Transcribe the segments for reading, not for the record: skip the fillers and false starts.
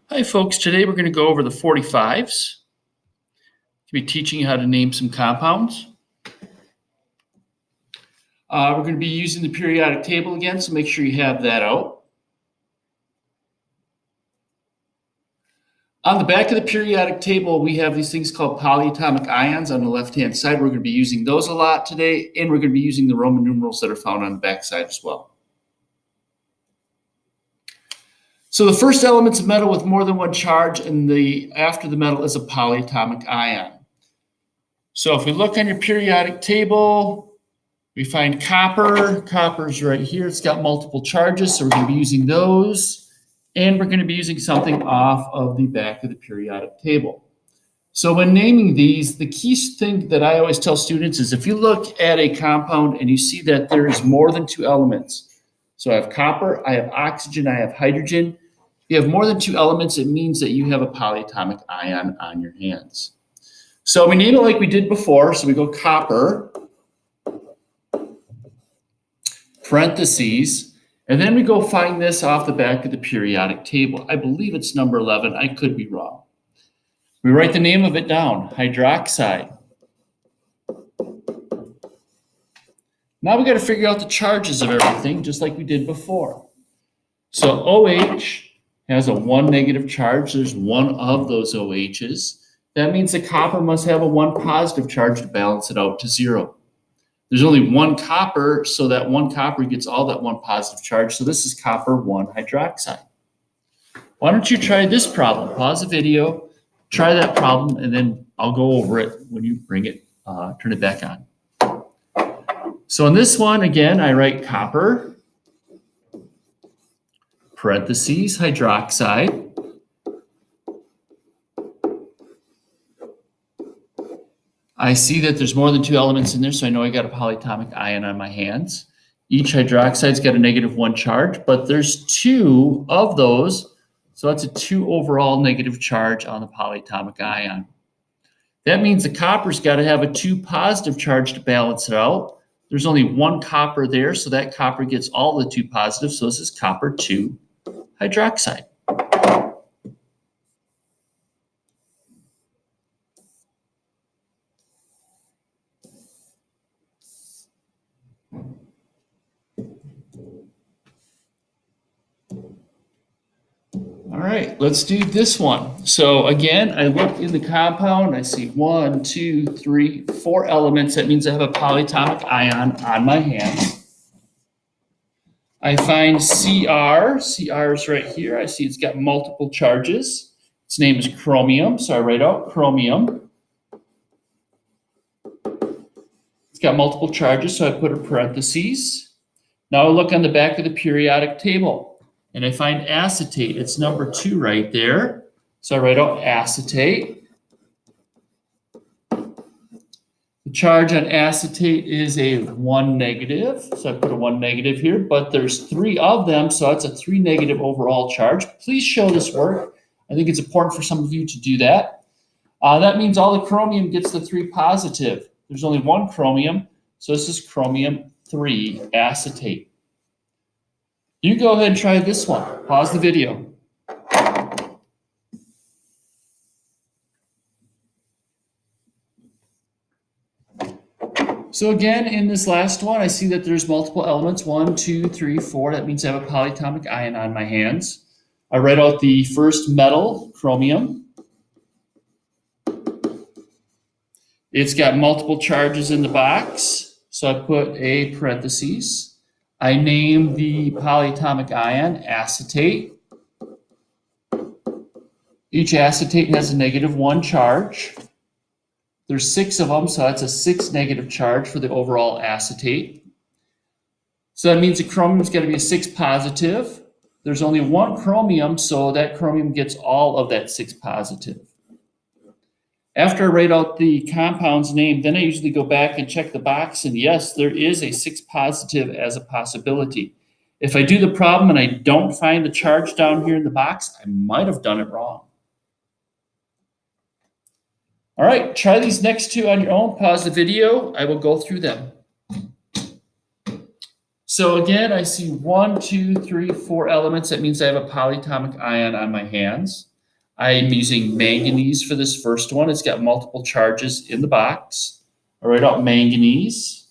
Hi folks, today we're going to go over the 45s. We'll be teaching you how to name some compounds. We're going to be using the periodic table again, so make sure you have that out. On the back of the periodic table, we have these things called polyatomic ions on the left-hand side. We're going to be using those a lot today, and we're going to be using the Roman numerals that are found on the back side as well. So the first element's a metal with more than one charge, and after the metal is a polyatomic ion. So if we look on your periodic table, we find copper. Copper's right here. It's got multiple charges, so we're going to be using those. And we're going to be using something off of the back of the periodic table. So when naming these, the key thing that I always tell students is if you look at a compound and you see that there is more than two elements. So I have copper, I have oxygen, I have hydrogen. If you have more than two elements, it means that you have a polyatomic ion on your hands. So we name it like we did before. So we go copper, parentheses, and then we go find this off the back of the periodic table. I believe it's number 11. I could be wrong. We write the name of it down, hydroxide. Now we got to figure out the charges of everything, just like we did before. So OH has a 1 negative charge. There's one of those OHs. That means the copper must have a 1 positive charge to balance it out to 0. There's only one copper, so that one copper gets all that 1 positive charge. So this is copper 1 hydroxide. Why don't you try this problem? Pause the video, try that problem, and then I'll go over it when you bring it, turn it back on. So in this one, again, I write copper, parentheses, hydroxide. I see that there's more than two elements in there, so I know I got a polyatomic ion on my hands. Each hydroxide's got a -1 charge, but there's two of those, so that's a 2 overall negative charge on the polyatomic ion. That means the copper's got to have a 2 positive charge to balance it out. There's only one copper there, so that copper gets all the 2 positives, so this is copper 2 hydroxide. All right, let's do this one. So again, I look in the compound, I see 1, 2, 3, 4 elements. That means I have a polyatomic ion on my hands. I find Cr. Cr is right here. I see it's got multiple charges. Its name is chromium, so I write out chromium. It's got multiple charges, so I put a parentheses. Now I look on the back of the periodic table. And I find acetate. It's number 2 right there. So I write out acetate. The charge on acetate is a 1 negative. So I put a 1 negative here, but there's 3 of them. So that's a 3 negative overall charge. Please show this work. I think it's important for some of you to do that. That means all the chromium gets the 3 positive. There's only one chromium. So this is chromium 3 acetate. You go ahead and try this one. Pause the video. So again, in this last one, I see that there's multiple elements, 1, 2, 3, 4. That means I have a polyatomic ion on my hands. I write out the first metal, chromium. It's got multiple charges in the box, so I put a parentheses. I name the polyatomic ion acetate. Each acetate has a -1 charge. There's 6 of them, so that's a 6 negative charge for the overall acetate. So that means the chromium's got to be a 6 positive. There's only one chromium, so that chromium gets all of that 6 positive. After I write out the compound's name, then I usually go back and check the box, and yes, there is a 6 positive as a possibility. If I do the problem and I don't find the charge down here in the box, I might have done it wrong. All right, try these next 2 on your own. Pause the video. I will go through them. So again, I see 1, 2, 3, 4 elements. That means I have a polyatomic ion on my hands. I'm using manganese for this first one. It's got multiple charges in the box. I write out manganese.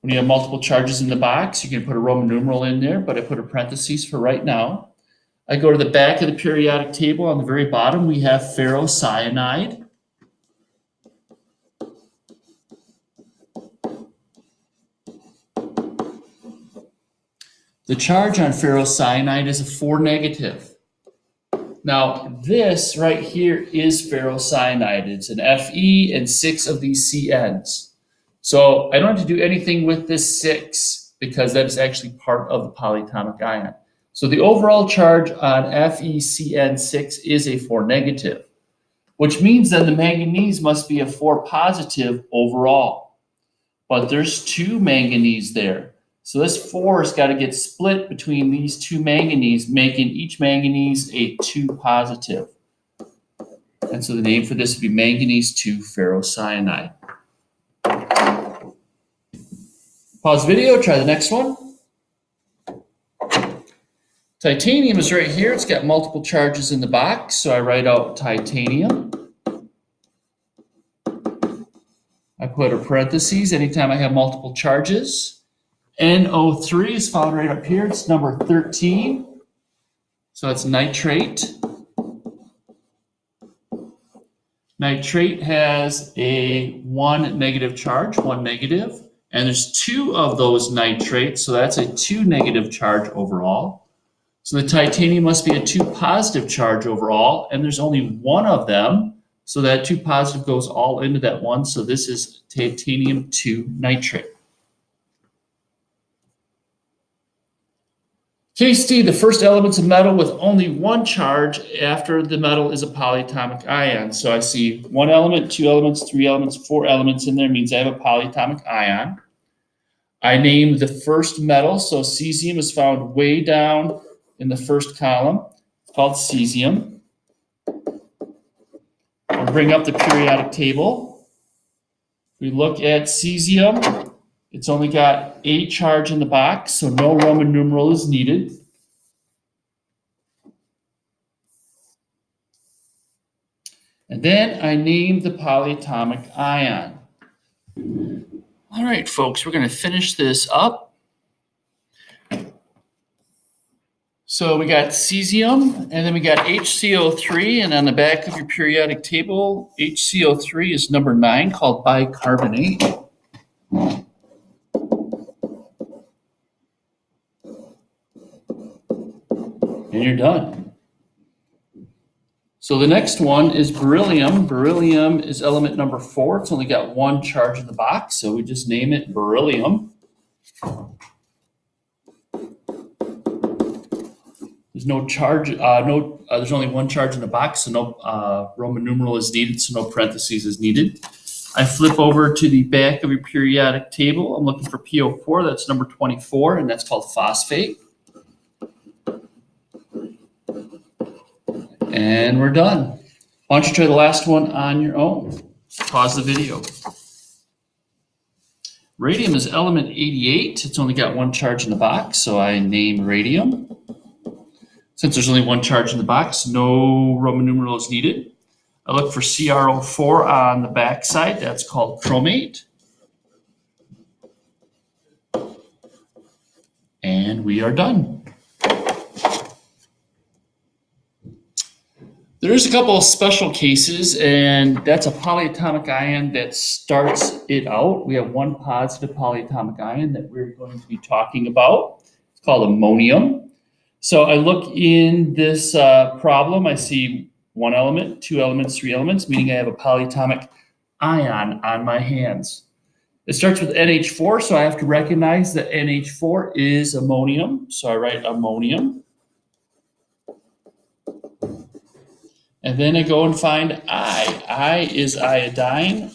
When you have multiple charges in the box, you can put a Roman numeral in there, but I put a parentheses for right now. I go to the back of the periodic table. On the very bottom, we have ferrocyanide. The charge on ferrocyanide is a 4 negative. Now, this right here is ferrocyanide. It's an Fe and 6 of these CNs. So I don't have to do anything with this 6 because that is actually part of the polyatomic ion. So the overall charge on FeCN6 is a 4 negative, which means then the manganese must be a 4 positive overall. But there's 2 manganese there. So this 4 has got to get split between these 2 manganese, making each manganese a 2 positive. And so the name for this would be manganese 2 ferrocyanide. Pause video, try the next one. Titanium is right here. It's got multiple charges in the box, so I write out titanium. I put a parentheses anytime I have multiple charges. NO3 is found right up here. It's number 13. So that's nitrate. Nitrate has a 1 negative charge, 1 negative. And there's 2 of those nitrates, so that's a 2 negative charge overall. So the titanium must be a 2 positive charge overall, and there's only 1 of them. So that 2 positive goes all into that 1. So this is titanium 2 nitrate. Case D, the first element's a metal with only 1 charge after the metal is a polyatomic ion. So I see 1 element, 2 elements, 3 elements, 4 elements in there, means I have a polyatomic ion. I name the first metal, so cesium is found way down in the first column. It's called cesium. I'll bring up the periodic table. We look at cesium. It's only got a charge in the box, so no Roman numeral is needed. And then I name the polyatomic ion. All right, folks, we're going to finish this up. So we got cesium, and then we got HCO3, and on the back of your periodic table, HCO3 is number 9, called bicarbonate. And you're done. So the next one is beryllium. Beryllium is element number 4. It's only got 1 charge in the box, so we just name it beryllium. There's no charge, there's only 1 charge in the box, so no Roman numeral is needed, so no parentheses is needed. I flip over to the back of your periodic table. I'm looking for PO4, that's number 24, and that's called phosphate. And we're done. Why don't you try the last one on your own? Pause the video. Radium is element 88. It's only got 1 charge in the box, so I name radium. Since there's only 1 charge in the box, no Roman numeral is needed. I look for CrO4 on the back side. That's called chromate. And we are done. There's a couple of special cases, and that's a polyatomic ion that starts it out. We have 1 positive polyatomic ion that we're going to be talking about. It's called ammonium. So I look in this problem. I see 1 element, 2 elements, 3 elements, meaning I have a polyatomic ion on my hands. It starts with NH4, so I have to recognize that NH4 is ammonium. So I write ammonium. And then I go and find I. I is iodine,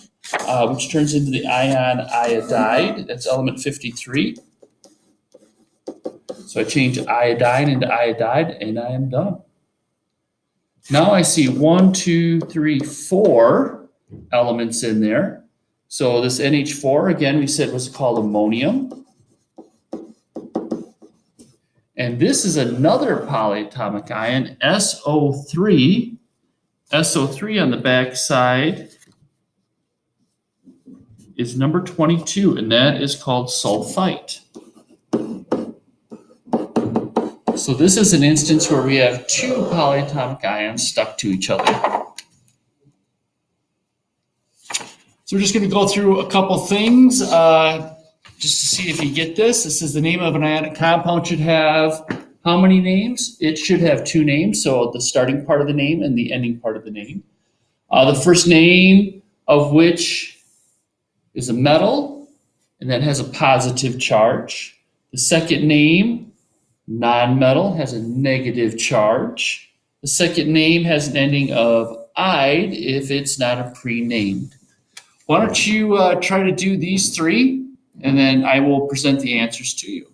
which turns into the ion iodide. That's element 53. So I change iodine into iodide, and I am done. Now I see 1, 2, 3, 4 elements in there. So this NH4, again, we said was called ammonium. And this is another polyatomic ion, SO3. SO3 on the back side is number 22, and that is called sulfite. So this is an instance where we have two polyatomic ions stuck to each other. So we're just going to go through a couple things just to see if you get this. This is the name of an ionic compound should have how many names? It should have two names, so the starting part of the name and the ending part of the name. The first name of which is a metal, and that has a positive charge. The second name, non-metal, has a negative charge. The second name has an ending of "ide" if it's not a pre-named. Why don't you try to do these three, and then I will present the answers to you.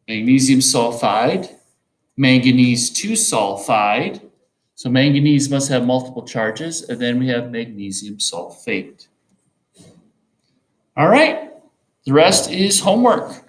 Magnesium sulfide, manganese 2 sulfide. So manganese must have multiple charges, and then we have magnesium sulfate. All right, the rest is homework.